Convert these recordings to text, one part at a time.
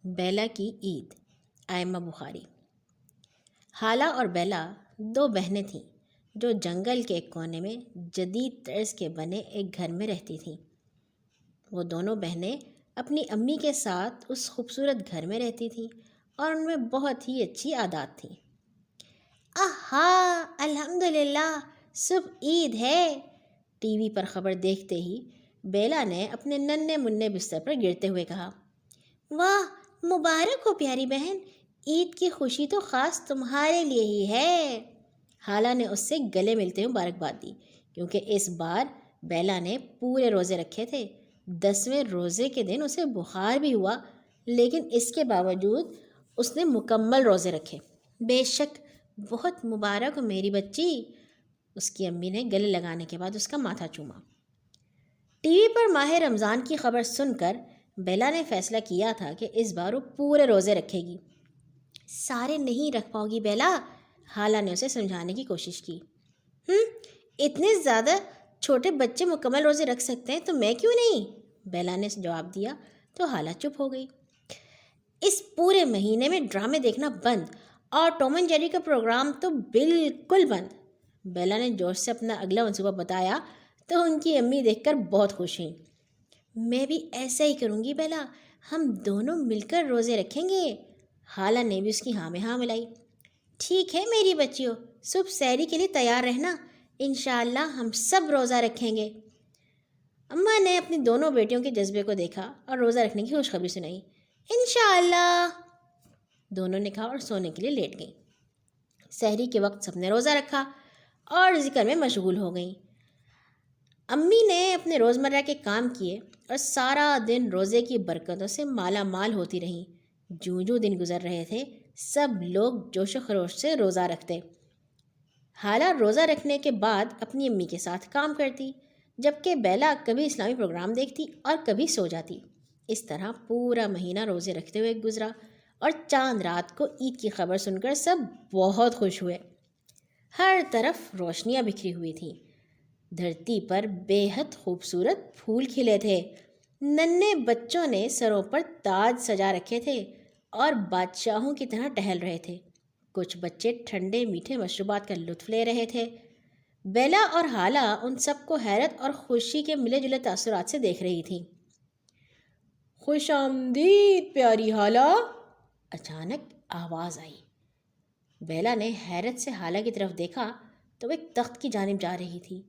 بیلا کی عید، آئمہ بخاری۔ حالہ اور بیلا دو بہنیں تھیں جو جنگل کے ایک کونے میں جدید طرز کے بنے ایک گھر میں رہتی تھیں۔ وہ دونوں بہنیں اپنی امی کے ساتھ اس خوبصورت گھر میں رہتی تھیں اور ان میں بہت ہی اچھی عادات تھیں۔ آہا، الحمدللہ، صبح عید ہے! ٹی وی پر خبر دیکھتے ہی بیلا نے اپنے ننھے منھے بستر پر گرتے ہوئے کہا، واہ، مبارک ہو پیاری بہن، عید کی خوشی تو خاص تمہارے لیے ہی ہے۔ حالہ نے اس سے گلے ملتے ہوئے مبارکباد دی، کیونکہ اس بار بیلا نے پورے روزے رکھے تھے۔ 10ویں روزے کے دن اسے بخار بھی ہوا، لیکن اس کے باوجود اس نے مکمل روزے رکھے۔ بے شک، بہت مبارک ہو میری بچی، اس کی امی نے گلے لگانے کے بعد اس کا ماتھا چوما۔ ٹی وی پر ماہ رمضان کی خبر سن کر بیلا نے فیصلہ کیا تھا کہ اس بار وہ پورے روزے رکھے گی۔ سارے نہیں رکھ پاؤ گی بیلا، حالہ نے اسے سمجھانے کی کوشش کی۔ اتنے زیادہ چھوٹے بچے مکمل روزے رکھ سکتے ہیں تو میں کیوں نہیں؟ بیلا نے جواب دیا تو حالہ چپ ہو گئی۔ اس پورے مہینے میں ڈرامے دیکھنا بند اور ٹام اینڈ جیری کا پروگرام تو بالکل بند۔ بیلا نے جوش سے اپنا اگلا منصوبہ بتایا تو ان کی امی دیکھ کر بہت خوش ہوئیں۔ میں بھی ایسا ہی کروں گی بیلا، ہم دونوں مل کر روزے رکھیں گے۔ حالہ نے بھی اس کی ہاں میں ہاں ملائی۔ ٹھیک ہے میری بچیوں، صبح سحری کے لیے تیار رہنا، انشاءاللہ ہم سب روزہ رکھیں گے۔ اماں نے اپنی دونوں بیٹیوں کے جذبے کو دیکھا اور روزہ رکھنے کی خوشخبری سنائی۔ انشاءاللہ، دونوں نے کہا اور سونے کے لیے لیٹ گئیں۔ سحری کے وقت سب نے روزہ رکھا اور ذکر میں مشغول ہو گئیں۔ امی نے اپنے روزمرہ کے کام کیے اور سارا دن روزے کی برکتوں سے مالا مال ہوتی رہیں۔ جوں دن گزر رہے تھے سب لوگ جوش و خروش سے روزہ رکھتے۔ حالہ روزہ رکھنے کے بعد اپنی امی کے ساتھ کام کرتی، جبکہ بیلا کبھی اسلامی پروگرام دیکھتی اور کبھی سو جاتی۔ اس طرح پورا مہینہ روزے رکھتے ہوئے گزرا اور چاند رات کو عید کی خبر سن کر سب بہت خوش ہوئے۔ ہر طرف روشنیاں بکھری ہوئی تھیں، دھرتی پر بے حد خوبصورت پھول کھلے تھے، ننھے بچوں نے سروں پر تاج سجا رکھے تھے اور بادشاہوں کی طرح ٹہل رہے تھے۔ کچھ بچے ٹھنڈے میٹھے مشروبات کا لطف لے رہے تھے۔ بیلا اور حالہ ان سب کو حیرت اور خوشی کے ملے جلے تاثرات سے دیکھ رہی تھیں۔ خوش آمدید پیاری حالہ، اچانک آواز آئی۔ بیلا نے حیرت سے حالہ کی طرف دیکھا تو وہ ایک تخت کی جانب جا رہی تھی۔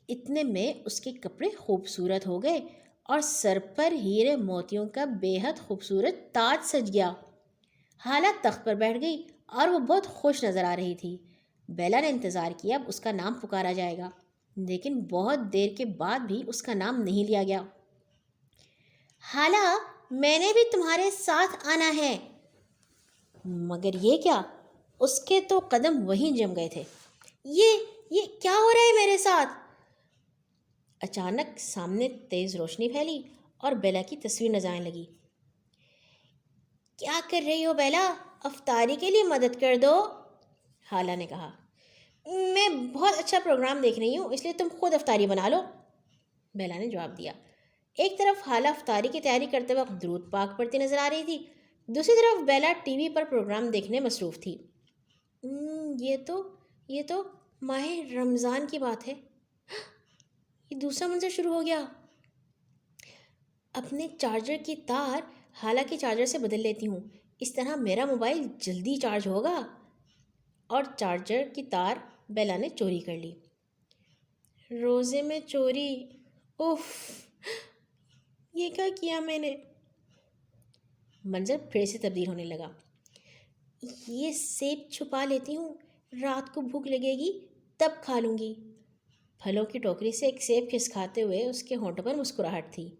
اتنے میں اس کے کپڑے خوبصورت ہو گئے اور سر پر ہیرے موتیوں کا بے حد خوبصورت تاج سج گیا۔ حالہ تخت پر بیٹھ گئی اور وہ بہت خوش نظر آ رہی تھی۔ بیلا نے انتظار کیا اب اس کا نام پکارا جائے گا، لیکن بہت دیر کے بعد بھی اس کا نام نہیں لیا گیا۔ حالہ، میں نے بھی تمہارے ساتھ آنا ہے۔ مگر یہ کیا؟ اس کے تو قدم وہیں جم گئے تھے۔ یہ کیا ہو رہا ہے میرے ساتھ؟ اچانک سامنے تیز روشنی پھیلی اور بیلا کی تصویر نظر آنے لگی۔ کیا کر رہی ہو بیلا؟ افطاری کے لیے مدد کر دو، حالہ نے کہا۔ میں بہت اچھا پروگرام دیکھ رہی ہوں، اس لیے تم خود افطاری بنا لو، بیلا نے جواب دیا۔ ایک طرف حالہ افطاری کی تیاری کرتے وقت درود پاک پڑھتی نظر آ رہی تھی، دوسری طرف بیلا ٹی وی پر پروگرام دیکھنے مصروف تھی۔ یہ تو ماہ رمضان کی بات ہے۔ یہ دوسرا منظر شروع ہو گیا۔ اپنے چارجر کی تار حالہ کے چارجر سے بدل لیتی ہوں، اس طرح میرا موبائل جلدی چارج ہوگا۔ اور چارجر کی تار بیلا نے چوری کر لی۔ روزے میں چوری، اوف، یہ کیا میں نے؟ منظر پھر سے تبدیل ہونے لگا۔ یہ سیب چھپا لیتی ہوں، رات کو بھوک لگے گی تب کھا لوں گی۔ پھلوں کی ٹوکری سے ایک سیب کھس کھاتے ہوئے اس کے ہونٹوں پر مسکراہٹ تھی۔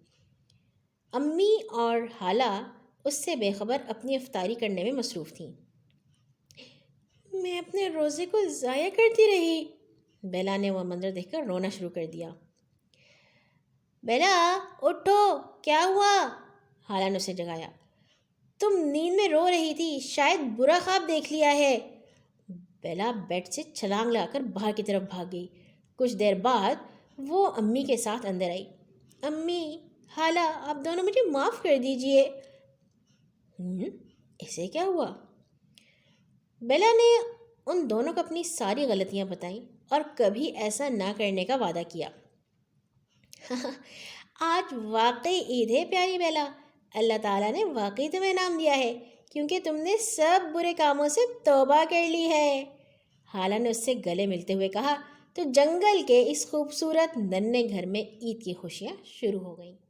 امی اور حالہ اس سے بے خبر اپنی افطاری کرنے میں مصروف تھیں۔ میں اپنے روزے کو ضائع کرتی رہی، بیلا نے وہ منظر دیکھ کر رونا شروع کر دیا۔ بیلا اٹھو، کیا ہوا؟ حالہ نے اسے جگایا۔ تم نیند میں رو رہی تھی، شاید برا خواب دیکھ لیا ہے۔ بیلا بیڈ سے چھلانگ لگا کر باہر کی طرف بھاگ گئی۔ کچھ دیر بعد وہ امی کے ساتھ اندر آئی۔ امی، حالہ، آپ دونوں مجھے معاف کر دیجئے۔ اسے کیا ہوا؟ بیلا نے ان دونوں کو اپنی ساری غلطیاں بتائیں اور کبھی ایسا نہ کرنے کا وعدہ کیا۔ آج واقعی عید ہے پیاری بیلا، اللہ تعالیٰ نے واقعی تمہیں انعام دیا ہے کیونکہ تم نے سب برے کاموں سے توبہ کر لی ہے۔ حالہ نے اس سے گلے ملتے ہوئے کہا تو جنگل کے اس خوبصورت ننھے گھر میں عید کی خوشیاں شروع ہو گئیں۔